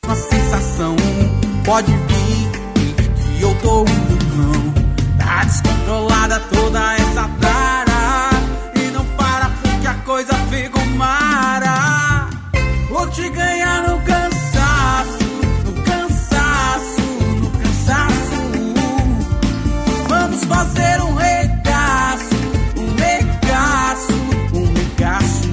Uma sensação pode vir que eu tô um vulcão. Tá descontrolada toda essa tara e não para porque a coisa fica mara. Vou te ganhar no cansaço, no cansaço, no cansaço. Vamos fazer um regaço, um regaço, um regaço.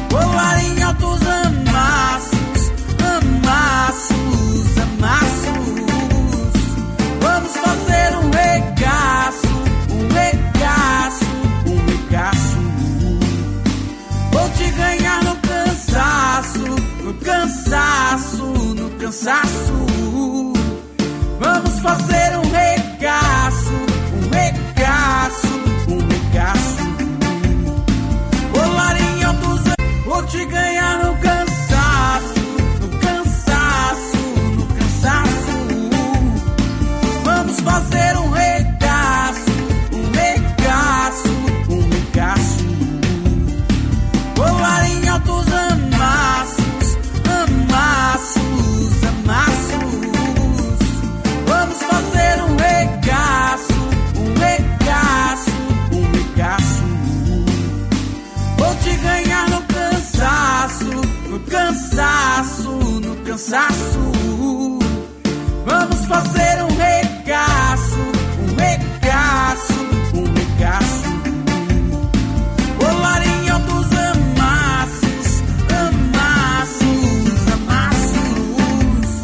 Voar em altos amassos, amassos, amassos. Vamos fazer um regaço, um regaço, um regaço. Vou te ganhar no cansaço, no cansaço, no cansaço. Vamos fazer um regaço, um regaço, um regaço. Volar em altos amassos. Vou te ganhar no cansaço, no cansaço, no cansaço. Vamos fazer um regaço, um regaço, um regaço. Voar em altos amassos, amassos, amassos. Vamos fazer um regaço, um regaço, um regaço. Vou te ganhar no cansaço, no cansaço, no cansaço. Vamos fazer um regaço, um regaço, um regaço. Volar em altos amassos, amassos, amassos.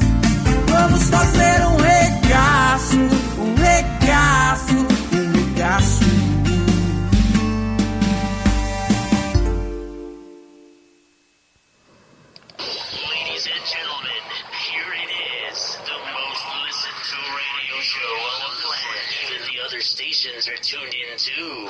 Vamos fazer um regaço, um regaço, um regaço. Ladies and gentlemen, here it is, the most listened to radio show on the planet. Even the other stations are tuned in too.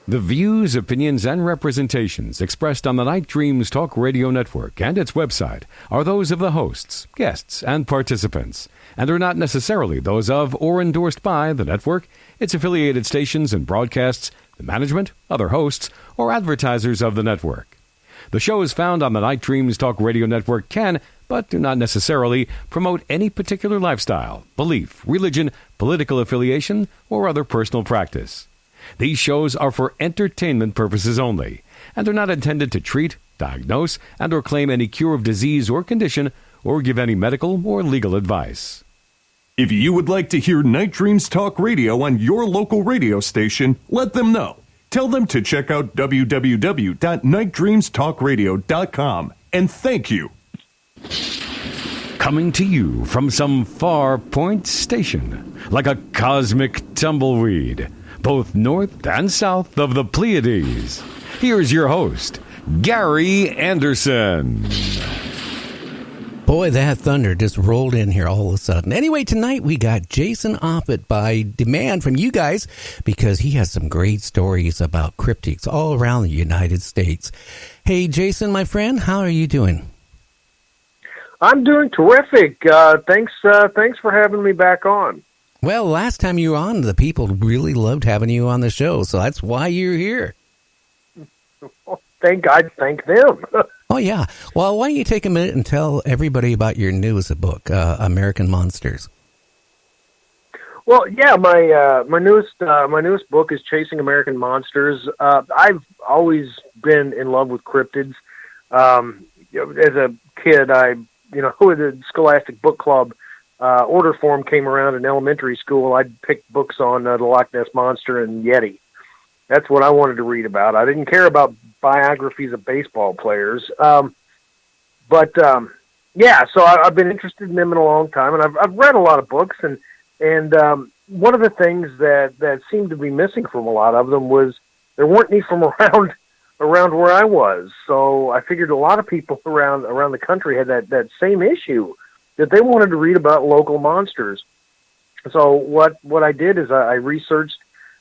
The views, opinions, and representations expressed on the Night Dreams Talk Radio Network and its website are those of the hosts, guests, and participants, and are not necessarily those of or endorsed by the network, its affiliated stations and broadcasts, the management, other hosts, or advertisers of the network. The shows found on the Night Dreams Talk Radio Network can, but do not necessarily, promote any particular lifestyle, belief, religion, political affiliation, or other personal practice. These shows are for entertainment purposes only and are not intended to treat, diagnose, and or claim any cure of disease or condition or give any medical or legal advice. If you would like to hear Night Dreams Talk Radio on your local radio station, let them know. Tell them to check out www.nightdreamstalkradio.com, and thank you. Coming to you from some far point station, like a cosmic tumbleweed, both north and south of the Pleiades. Here's your host, Gary Anderson. Boy, that thunder just rolled in here all of a sudden. Anyway, tonight we got Jason-Offutt by demand from you guys because he has some great stories about cryptids all around the United States. Hey, Jason, my friend, how are you doing? I'm doing terrific. Thanks for having me back on. Well, last time you were on, the people really loved having you on the show, so that's why you're here. Thank them. Oh, yeah. Well, why don't you take a minute and tell everybody about your newest book, American-Monsters? Well, yeah, my newest book is Chasing American-Monsters. I've always been in love with cryptids. As a kid, with the Scholastic Book Club, order form came around in elementary school. I'd pick books on the Loch Ness Monster and Yeti. That's what I wanted to read about. I didn't care about biographies of baseball players. So I've been interested in them in a long time, and I've read a lot of books, and one of the things that seemed to be missing from a lot of them was there weren't any from around where I was. So I figured a lot of people around the country had that same issue, that they wanted to read about local monsters. So what I did is I researched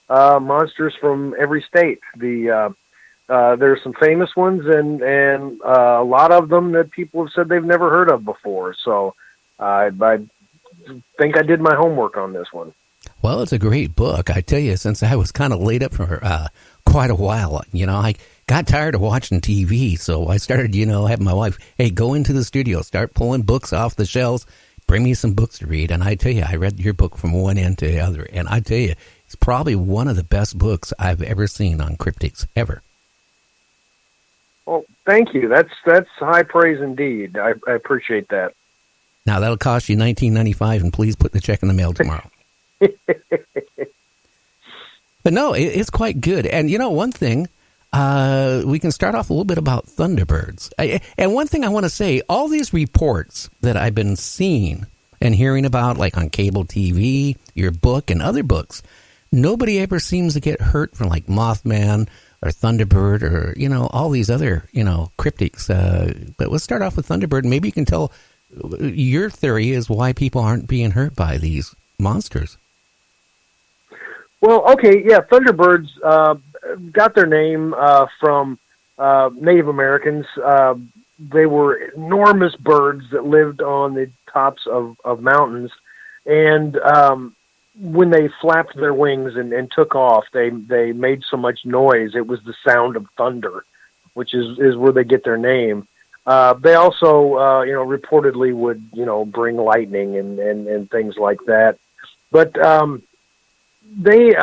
monsters from every state. There's some famous ones and a lot of them that people have said they've never heard of before. So I think I did my homework on this one. Well, it's a great book. I tell you, since I was kind of laid up for quite a while, I got tired of watching TV. So I started, having my wife, hey, go into the studio, start pulling books off the shelves, bring me some books to read. And I tell you, I read your book from one end to the other. And I tell you, it's probably one of the best books I've ever seen on cryptids, ever. Well, thank you. That's high praise indeed. I appreciate that. Now, that'll cost you $19.95, and please put the check in the mail tomorrow. But no, it's quite good. And one thing, we can start off a little bit about Thunderbirds. And one thing I want to say, all these reports that I've been seeing and hearing about, like on cable TV, your book, and other books, nobody ever seems to get hurt from like Mothman or Thunderbird or, all these other, cryptids. But let's start off with Thunderbird. Maybe you can tell your theory is why people aren't being hurt by these monsters. Well, okay, yeah, Thunderbirds got their name from Native Americans. They were enormous birds that lived on the tops of mountains, and when they flapped their wings and took off, they made so much noise. It was the sound of thunder, which is where they get their name. They also, reportedly would, bring lightning and things like that. But they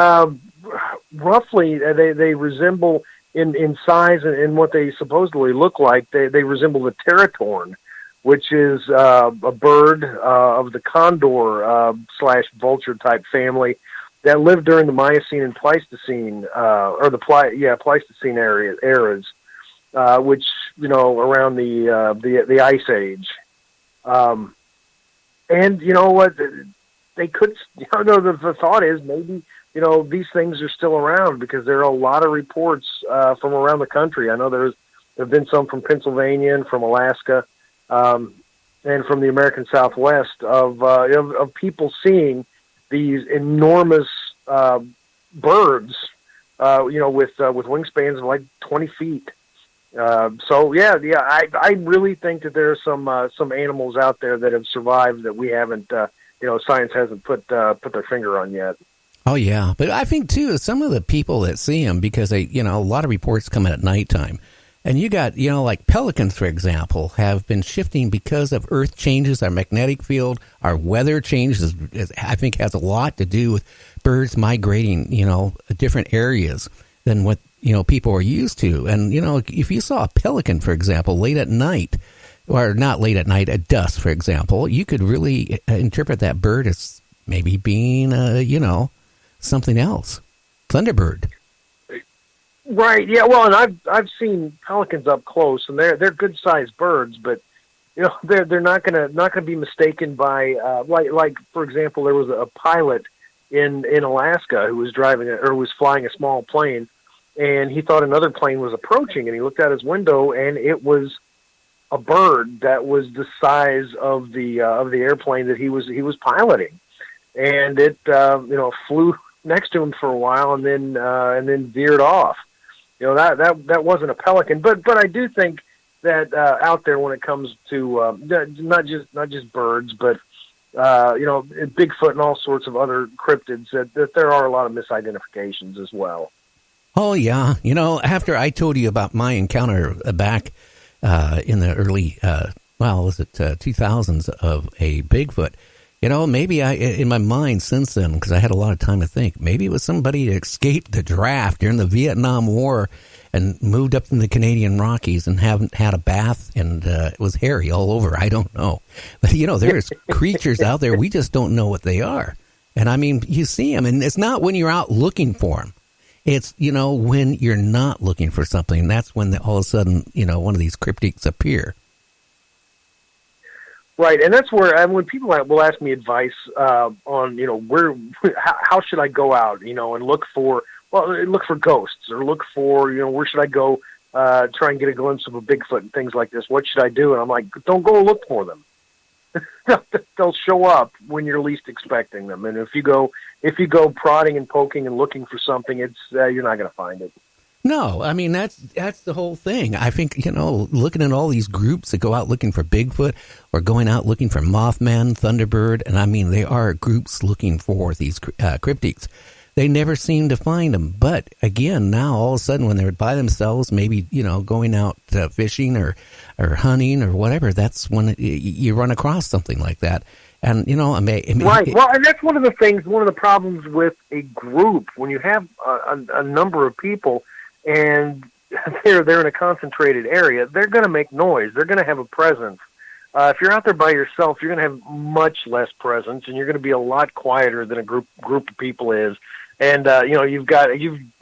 roughly they resemble in size and what they supposedly look like. They resemble the teratorn, which is a bird of the condor / vulture type family that lived during the Miocene and Pleistocene or the Pleistocene eras, which around the Ice Age. And you know what? They could, the thought is maybe, these things are still around because there are a lot of reports from around the country. I know there have been some from Pennsylvania and from Alaska and from the American Southwest of people seeing these enormous birds, with wingspans of like 20 feet. I really think that there are some animals out there that have survived that we haven't, science hasn't put their finger on yet. Oh, yeah. But I think, too, some of the people that see them, because they, a lot of reports come in at nighttime. And you got, like pelicans, for example, have been shifting because of Earth changes, our magnetic field, our weather changes, I think has a lot to do with birds migrating, different areas than what, people are used to. And, if you saw a pelican, for example, late at night, or not late at night, at dusk, for example, you could really interpret that bird as maybe being, something else. Thunderbird. Right. Yeah. Well, and I've seen pelicans up close, and they're good sized birds, but they're not gonna be mistaken by like for example, there was a pilot in Alaska who was was flying a small plane, and he thought another plane was approaching, and he looked out his window, and it was a bird that was the size of the airplane that he was piloting, and it flew next to him for a while and then veered off. That wasn't a pelican, but I do think that out there when it comes to not just birds, but Bigfoot and all sorts of other cryptids, that there are a lot of misidentifications as well. Oh yeah, after I told you about my encounter back in the early 2000s of a Bigfoot. Maybe in my mind since then, because I had a lot of time to think, maybe it was somebody that escaped the draft during the Vietnam War and moved up in the Canadian Rockies and haven't had a bath, and it was hairy all over. I don't know. But, there's creatures out there. We just don't know what they are. And, I mean, you see them, and it's not when you're out looking for them. It's, when you're not looking for something. That's when all of a sudden, one of these cryptids appear. Right, and that's where when people will ask me advice on how should I go out, and look for ghosts, or look for where should I go try and get a glimpse of a Bigfoot and things like this. What should I do? And I'm like, don't go look for them. They'll show up when you're least expecting them, and if you go prodding and poking and looking for something, it's you're not going to find it. No, I mean, that's the whole thing. I think, looking at all these groups that go out looking for Bigfoot or going out looking for Mothman, Thunderbird, and I mean, they are groups looking for these cryptids. They never seem to find them. But again, now all of a sudden when they're by themselves, maybe, going out fishing or hunting or whatever, that's when you run across something like that. And, right. Well, and that's one of the problems with a group. When you have a number of people and they're in a concentrated area, they're going to make noise. They're going to have a presence. If you're out there by yourself, you're going to have much less presence, and you're going to be a lot quieter than a group of people is. And, you've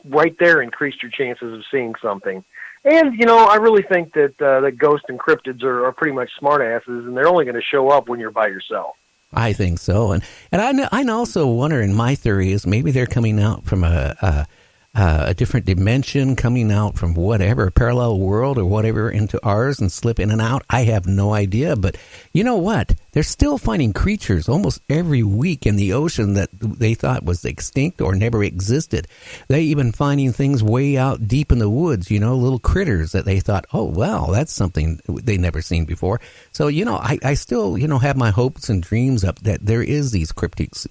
right there increased your chances of seeing something. And, I really think that ghosts and cryptids are pretty much smartasses, and they're only going to show up when you're by yourself. I think so. And I also wonder, and my theory is maybe they're coming out from a different dimension, coming out from whatever, a parallel world or whatever into ours and slip in and out. I have no idea. But you know what? They're still finding creatures almost every week in the ocean that they thought was extinct or never existed. They even finding things way out deep in the woods, little critters that they thought, oh, well, that's something they never seen before. So, I still, have my hopes and dreams up that there is these cryptids,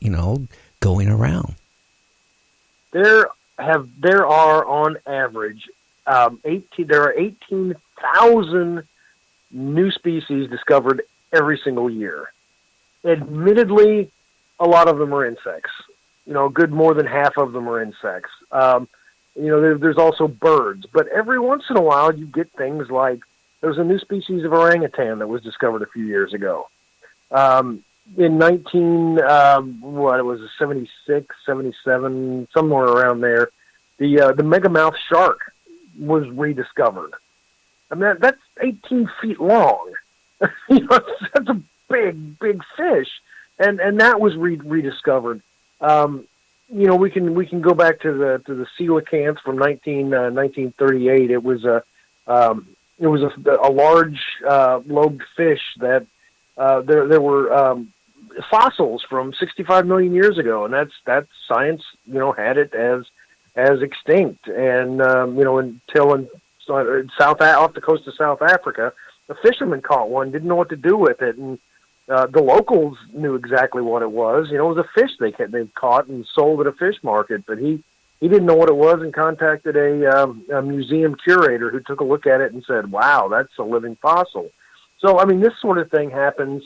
going around. There are on average 18,000 new species discovered every single year. Admittedly, a lot of them are insects. Good more than half of them are insects. There's also birds, but every once in a while you get things like there's a new species of orangutan that was discovered a few years ago. In 76, 77, somewhere around there, the megamouth shark was rediscovered. I mean, that's 18 feet long. That's a big fish, and that was rediscovered. We can go back to the coelacanths from 1938. It was a large lobed fish that there were fossils from 65 million years ago, and that's science had it as extinct, and until off the coast of South Africa, a fisherman caught one, didn't know what to do with it, and the locals knew exactly what it was. It was a fish they caught and sold at a fish market, but he didn't know what it was and contacted a museum curator who took a look at it and said, "Wow, that's a living fossil." So, I mean, this sort of thing happens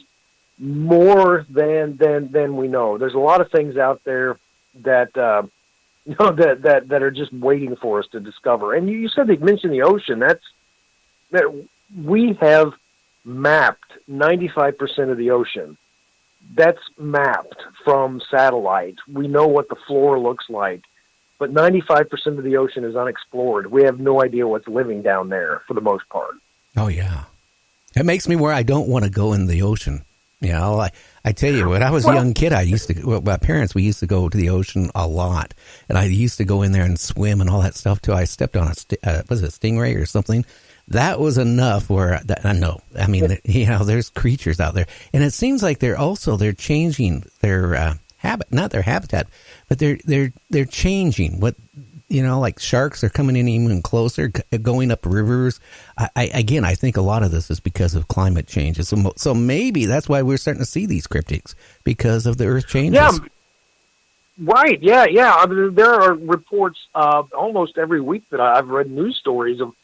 more than we know. There's a lot of things out there that that are just waiting for us to discover. And you said they mentioned the ocean. That we have mapped 95% of the ocean. That's mapped from satellite. We know what the floor looks like, but 95% of the ocean is unexplored. We have no idea what's living down there for the most part. Oh yeah, it makes me where I don't want to go in the ocean. I tell you, when I was a young kid, my parents, we used to go to the ocean a lot. And I used to go in there and swim and all that stuff too. I stepped on was it a stingray or something? That was enough where, I know, I mean, there's creatures out there. And it seems like they're changing their not their habitat, but they're changing what, like sharks are coming in even closer, going up rivers. I think a lot of this is because of climate changes. So maybe that's why we're starting to see these cryptids, because of the earth changes. Yeah, right. Yeah. I mean, there are reports almost every week that I've read news stories of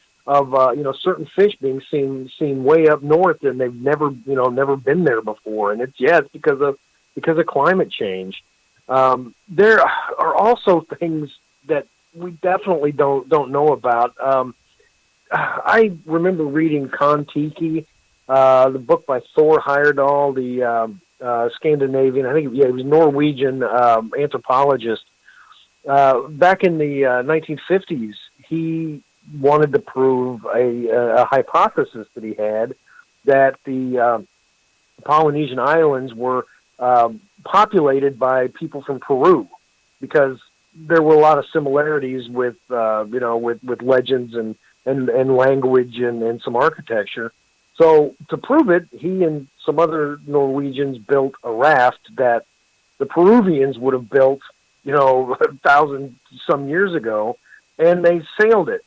certain fish being seen way up north, and they've never been there before. And it's because of climate change. There are also things that we definitely don't know about. I remember reading Kon-Tiki, the book by Thor Heyerdahl, the Scandinavian, I think he was Norwegian anthropologist. Back in the 1950s, he wanted to prove a hypothesis that he had, that the Polynesian islands were populated by people from Peru, because there were a lot of similarities with legends and language and some architecture. So to prove it, he and some other Norwegians built a raft that the Peruvians would have built, 1,000 some years ago. and they sailed it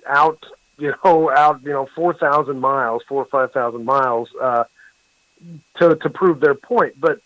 out 4,000 miles, 4,000 or 5,000 miles, to prove their point. But